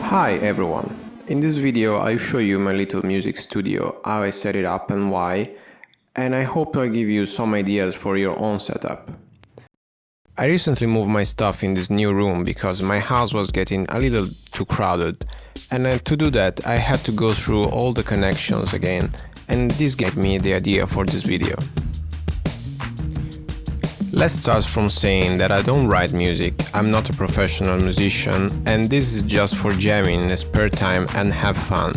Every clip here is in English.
Hi everyone! In this video I'll show you my little music studio, how I set it up and why, and I hope I'll give you some ideas for your own setup. I recently moved my stuff in this new room because my house was getting a little too crowded, and to do that I had to go through all the connections again, and this gave me the idea for this video. Let's start from saying that I don't write music, I'm not a professional musician, and this is just for jamming in spare time and have fun.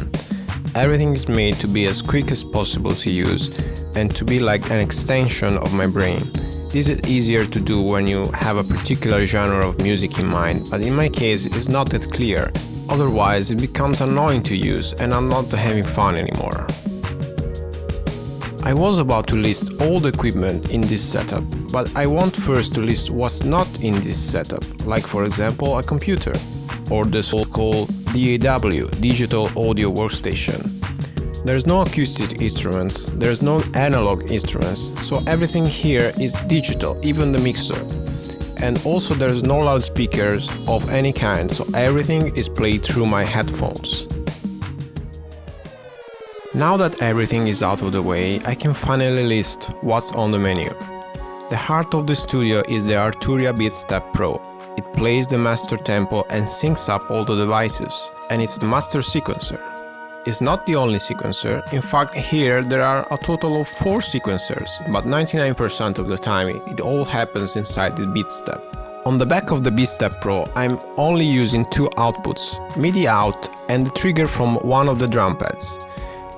Everything is made to be as quick as possible to use and to be like an extension of my brain. This is easier to do when you have a particular genre of music in mind, but in my case it's not that clear, otherwise it becomes annoying to use and I'm not having fun anymore. I was about to list all the equipment in this setup, but I want first to list what's not in this setup, like for example a computer, or the so-called DAW, Digital Audio Workstation. There's no acoustic instruments, there's no analog instruments, so everything here is digital, even the mixer. And also there's no loudspeakers of any kind, so everything is played through my headphones. Now that everything is out of the way, I can finally list what's on the menu. The heart of the studio is the Arturia Beatstep Pro. It plays the master tempo and syncs up all the devices, and it's the master sequencer. It's not the only sequencer, in fact here there are a total of 4 sequencers, but 99% of the time it all happens inside the Beatstep. On the back of the Beatstep Pro I'm only using 2 outputs, MIDI out and the trigger from one of the drum pads.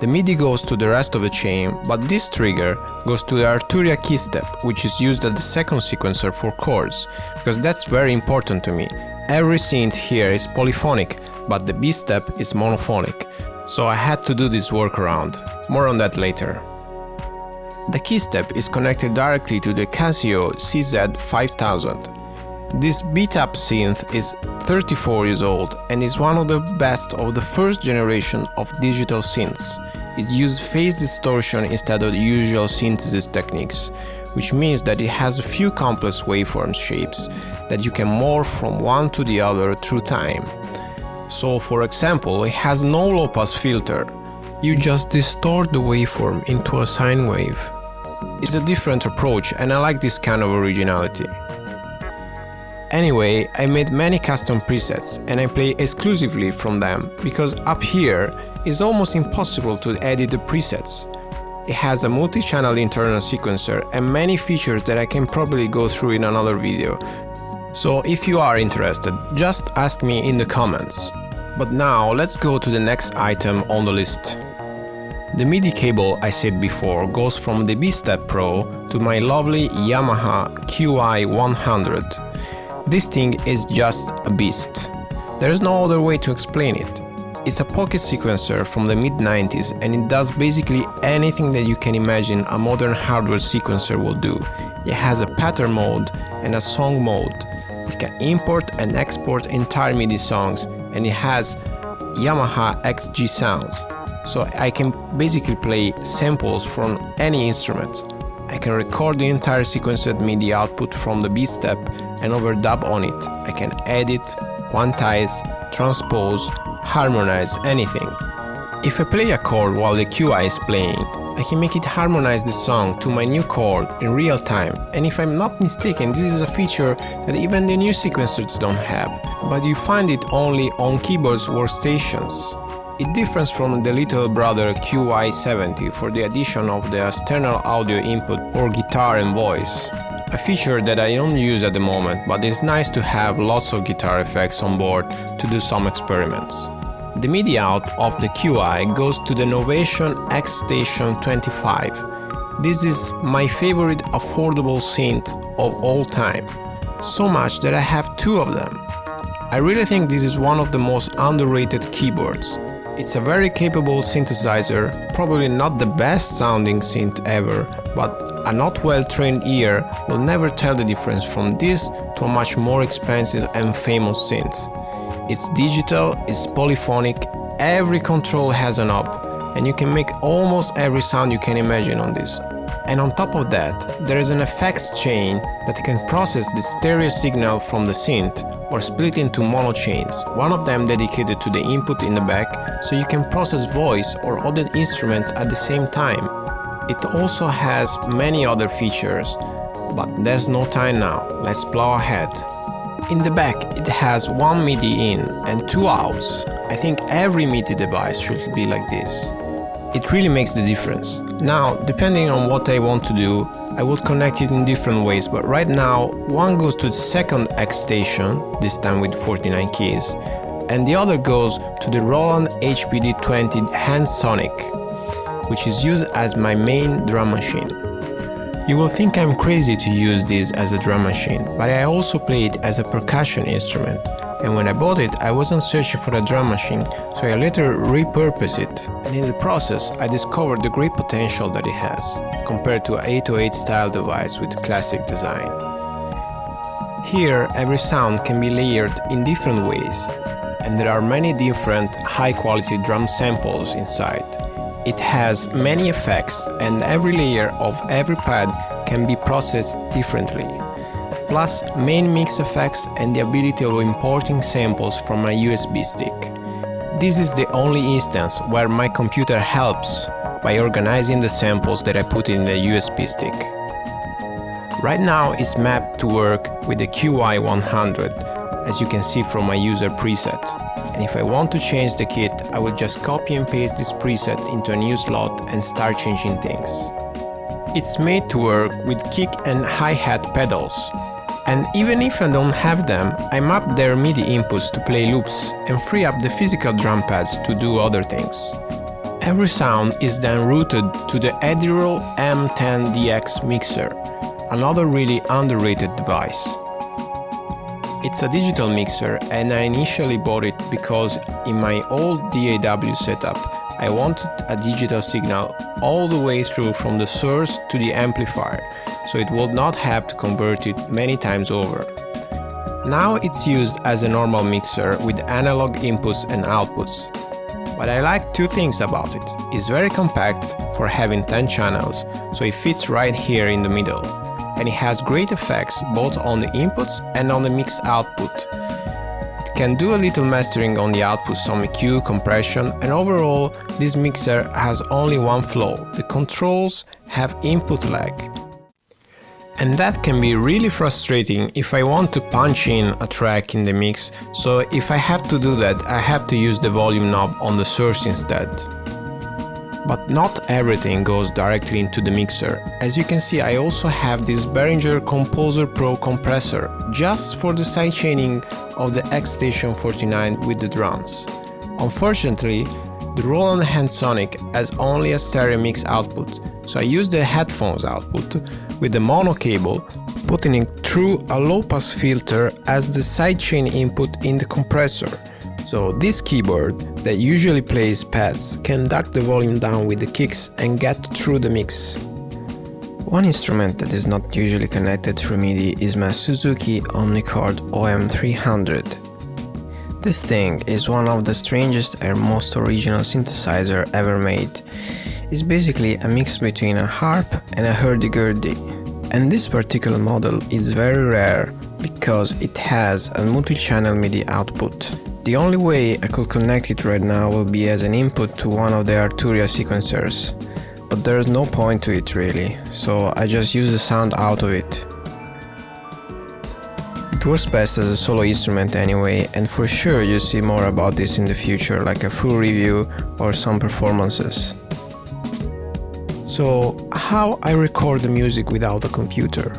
The MIDI goes to the rest of the chain, but this trigger goes to the Arturia Keystep, which is used as the second sequencer for chords, because that's very important to me. Every synth here is polyphonic, but the Beatstep is monophonic, so I had to do this workaround. More on that later. The Keystep is connected directly to the Casio CZ-5000. This beat-up synth is 34 years old and is one of the best of the first generation of digital synths. It uses phase distortion instead of the usual synthesis techniques, which means that it has a few complex waveform shapes that you can morph from one to the other through time. So, for example, it has no low-pass filter. You just distort the waveform into a sine wave. It's a different approach and I like this kind of originality. Anyway, I made many custom presets and I play exclusively from them, because up here it's almost impossible to edit the presets. It has a multi-channel internal sequencer and many features that I can probably go through in another video. So if you are interested, just ask me in the comments. But now let's go to the next item on the list. The MIDI cable I said before goes from the Beatstep Pro to my lovely Yamaha QY-100. This thing is just a beast. There's no other way to explain it. It's a pocket sequencer from the mid-90s and it does basically anything that you can imagine a modern hardware sequencer will do. It has a pattern mode and a song mode. It can import and export entire MIDI songs and it has Yamaha XG sounds. So I can basically play samples from any instrument. I can record the entire sequenced MIDI output from the Beatstep and overdub on it. I can edit, quantize, transpose, harmonize, anything. If I play a chord while the QI is playing, I can make it harmonize the song to my new chord in real time, and if I'm not mistaken, this is a feature that even the new sequencers don't have, but you find it only on keyboard's workstations. It differs from the little brother QY-70 for the addition of the external audio input for guitar and voice, a feature that I don't use at the moment, but it's nice to have lots of guitar effects on board to do some experiments. The MIDI out of the QI goes to the Novation X-Station 25. This is my favorite affordable synth of all time, so much that I have 2 of them. I really think this is one of the most underrated keyboards. It's a very capable synthesizer, probably not the best sounding synth ever, but a not well-trained ear will never tell the difference from this to a much more expensive and famous synth. It's digital, it's polyphonic, every control has a knob, and you can make almost every sound you can imagine on this. And on top of that, there is an effects chain that can process the stereo signal from the synth or split into mono chains, one of them dedicated to the input in the back, so you can process voice or other instruments at the same time. It also has many other features, but there's no time now, let's plow ahead. In the back, it has one MIDI in and two outs. I think every MIDI device should be like this. It really makes the difference. Now, depending on what I want to do, I would connect it in different ways, but right now, one goes to the second X-Station, this time with 49 keys, and the other goes to the Roland HPD-20 Handsonic, which is used as my main drum machine. You will think I'm crazy to use this as a drum machine, but I also play it as a percussion instrument. And when I bought it, I wasn't searching for a drum machine, so I later repurposed it. And in the process, I discovered the great potential that it has, compared to an 808 style device with classic design. Here, every sound can be layered in different ways, and there are many different high-quality drum samples inside. It has many effects, and every layer of every pad can be processed differently. Plus main mix effects and the ability of importing samples from a USB stick. This is the only instance where my computer helps by organizing the samples that I put in the USB stick. Right now it's mapped to work with the QY-100, as you can see from my user preset. And if I want to change the kit, I will just copy and paste this preset into a new slot and start changing things. It's made to work with kick and hi-hat pedals. And even if I don't have them, I map their MIDI inputs to play loops and free up the physical drum pads to do other things. Every sound is then routed to the Edirol M-10DX mixer, another really underrated device. It's a digital mixer, and I initially bought it because in my old DAW setup I wanted a digital signal all the way through from the source to the amplifier, so it would not have to convert it many times over. Now it's used as a normal mixer with analog inputs and outputs. But I like two things about it. It's very compact for having 10 channels, so it fits right here in the middle. And it has great effects both on the inputs and on the mix output. It can do a little mastering on the output, some EQ, compression, and overall this mixer has only one flow. The controls have input lag. And that can be really frustrating if I want to punch in a track in the mix, so if I have to do that, I have to use the volume knob on the source instead. But not everything goes directly into the mixer. As you can see, I also have this Behringer Composer-Pro compressor, just for the sidechaining of the X-Station 49 with the drums. Unfortunately, the Roland Handsonic has only a stereo mix output, so I use the headphones output with the mono cable, putting it through a low-pass filter as the sidechain input in the compressor. So this keyboard that usually plays pads can duck the volume down with the kicks and get through the mix. One instrument that is not usually connected through MIDI is my Suzuki Omnichord OM-300. This thing is one of the strangest and most original synthesizer ever made. It's basically a mix between a harp and a hurdy-gurdy. And this particular model is very rare because it has a multi-channel MIDI output. The only way I could connect it right now will be as an input to one of the Arturia sequencers, but there's no point to it really, so I just use the sound out of it. It works best as a solo instrument anyway, and for sure you'll see more about this in the future, like a full review or some performances. So, how I record the music without a computer?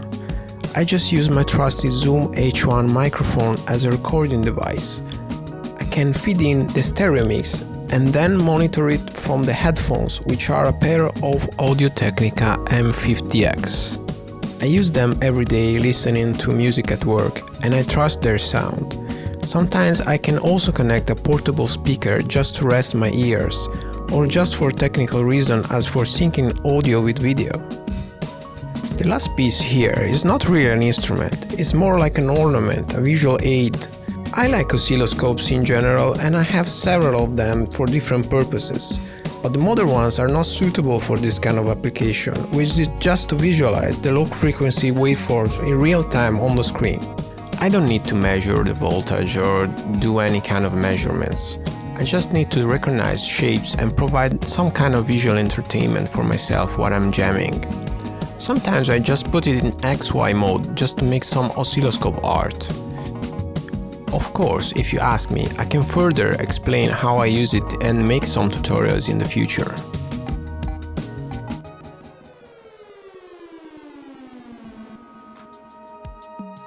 I just use my trusty Zoom H1 microphone as a recording device. I can feed in the stereo mix and then monitor it from the headphones, which are a pair of Audio-Technica M50X. I use them every day listening to music at work, and I trust their sound. Sometimes I can also connect a portable speaker just to rest my ears, or just for technical reason as for syncing audio with video. The last piece here is not really an instrument, it's more like an ornament, a visual aid. I like oscilloscopes in general, and I have several of them for different purposes. but the modern ones are not suitable for this kind of application, which is just to visualize the low frequency waveforms in real time on the screen. I don't need to measure the voltage or do any kind of measurements. I just need to recognize shapes and provide some kind of visual entertainment for myself while I'm jamming. Sometimes I just put it in XY mode just to make some oscilloscope art. Of course, if you ask me, I can further explain how I use it and make some tutorials in the future.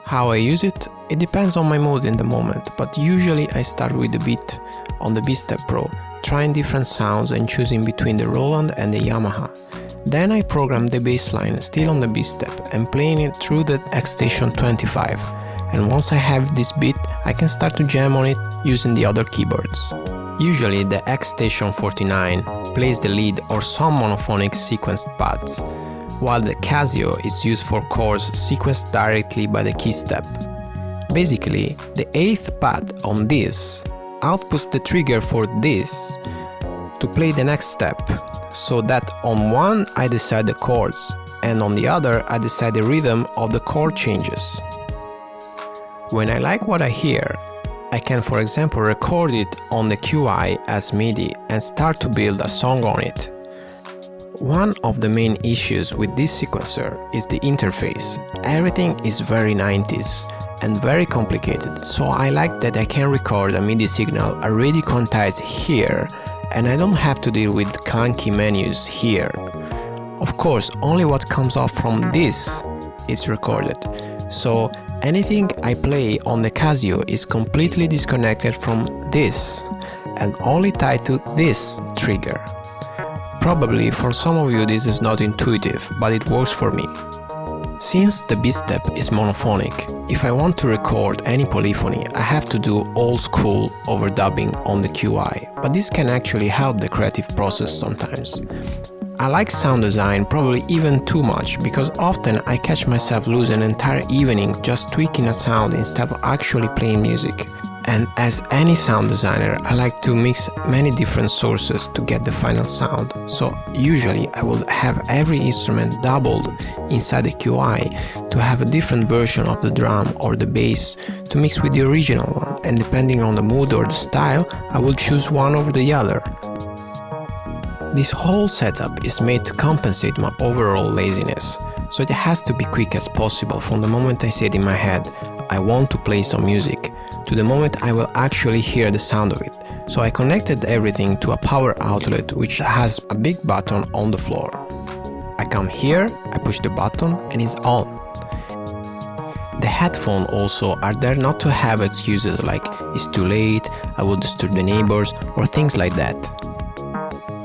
How I use it? It depends on my mood in the moment, but usually I start with the beat on the Beatstep Pro, trying different sounds and choosing between the Roland and the Yamaha. Then I program the bassline still on the Beatstep and playing it through the X-Station 25. And once I have this beat, I can start to jam on it using the other keyboards. Usually the X-Station 49 plays the lead or some monophonic sequenced pads, while the Casio is used for chords sequenced directly by the Keystep. Basically, the 8th pad on this outputs the trigger for this to play the next step, so that on one I decide the chords and on the other I decide the rhythm of the chord changes. When I like what I hear, I can for example record it on the QI as MIDI and start to build a song on it. One of the main issues with this sequencer is the interface. Everything is very 90s and very complicated, so I like that I can record a MIDI signal already quantized here and I don't have to deal with clunky menus here. Of course, only what comes off from this is recorded, so anything I play on the Casio is completely disconnected from this and only tied to this trigger. Probably for some of you this is not intuitive, but it works for me. Since the Beatstep is monophonic, if I want to record any polyphony, I have to do old school overdubbing on the QI, but this can actually help the creative process sometimes. I like sound design probably even too much, because often I catch myself lose an entire evening just tweaking a sound instead of actually playing music. And as any sound designer, I like to mix many different sources to get the final sound. So usually I will have every instrument doubled inside the QI to have a different version of the drum or the bass to mix with the original one, and depending on the mood or the style, I will choose one over the other. This whole setup is made to compensate my overall laziness, so it has to be quick as possible from the moment I said in my head, I want to play some music, to the moment I will actually hear the sound of it. So I connected everything to a power outlet which has a big button on the floor. I come here, I push the button and it's on. The headphones also are there not to have excuses like it's too late, I will disturb the neighbors or things like that.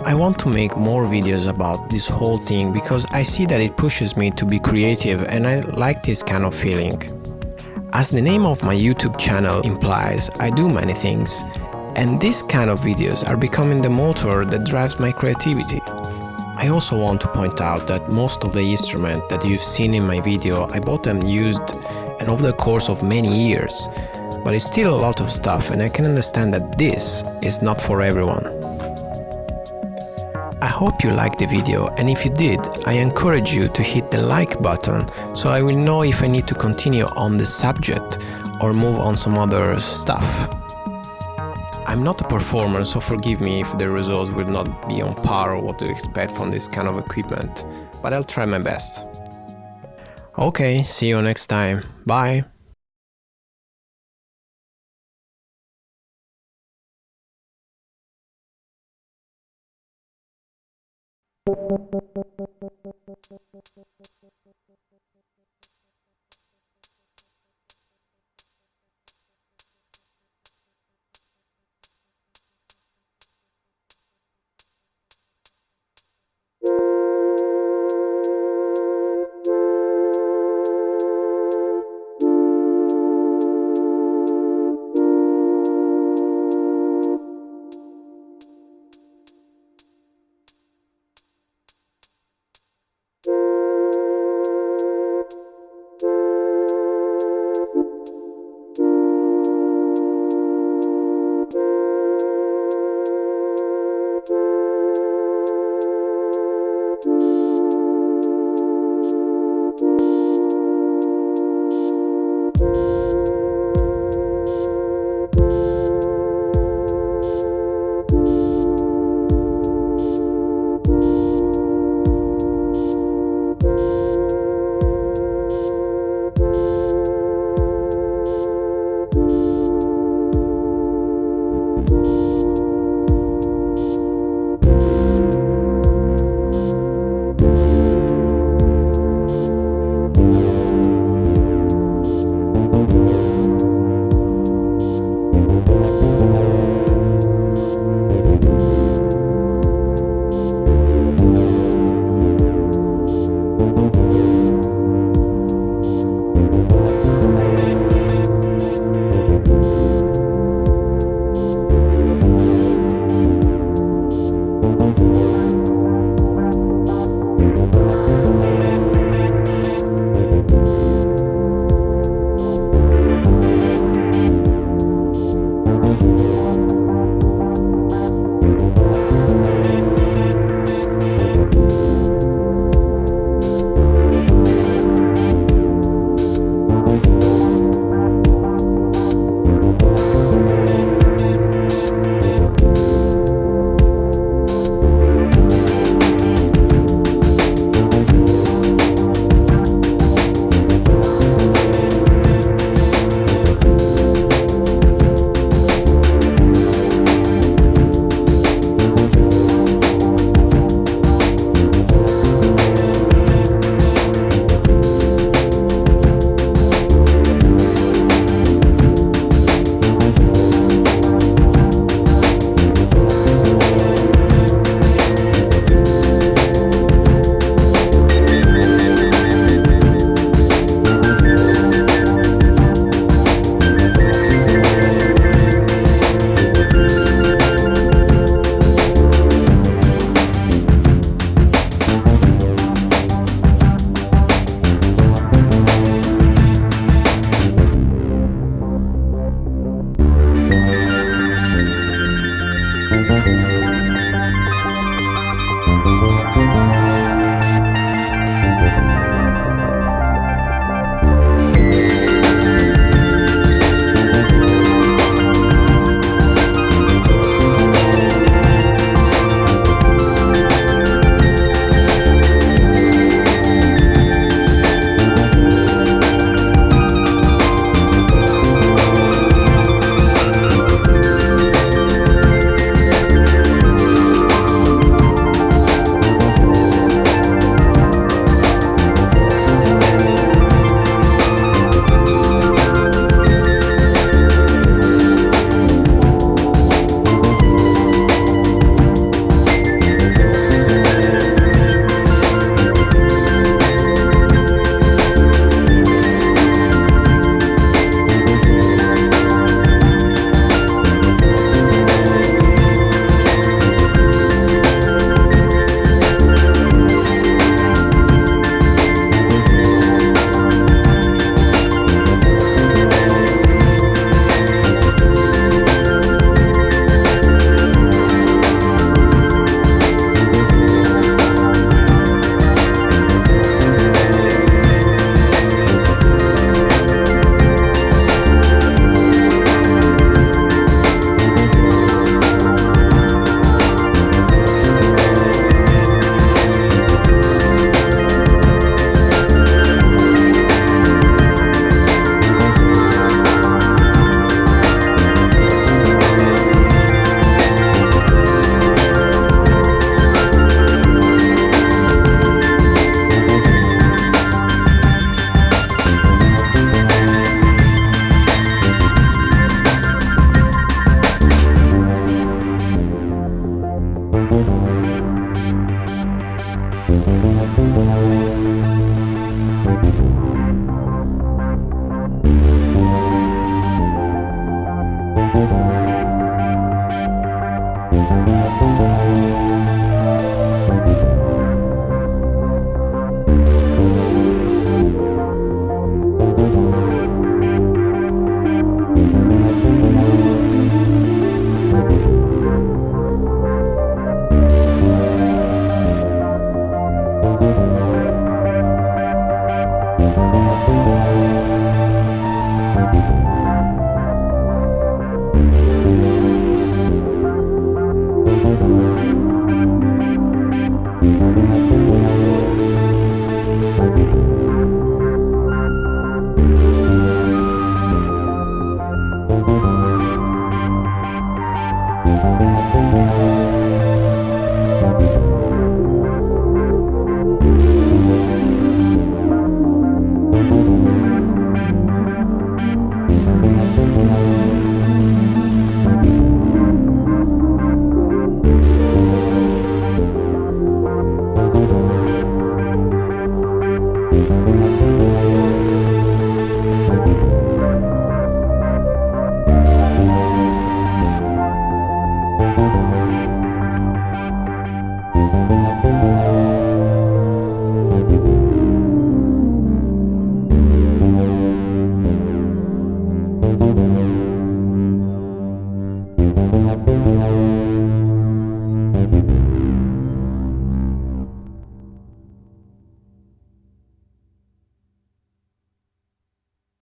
I want to make more videos about this whole thing because I see that it pushes me to be creative and I like this kind of feeling. As the name of my YouTube channel implies, I do many things, and these kind of videos are becoming the motor that drives my creativity. I also want to point out that most of the instruments that you've seen in my video, I bought them used and over the course of many years, but it's still a lot of stuff and I can understand that this is not for everyone. I hope you liked the video, and if you did, I encourage you to hit the like button so I will know if I need to continue on this subject or move on some other stuff. I'm not a performer, so forgive me if the results will not be on par or what to expect from this kind of equipment, but I'll try my best. Okay, see you next time. Bye!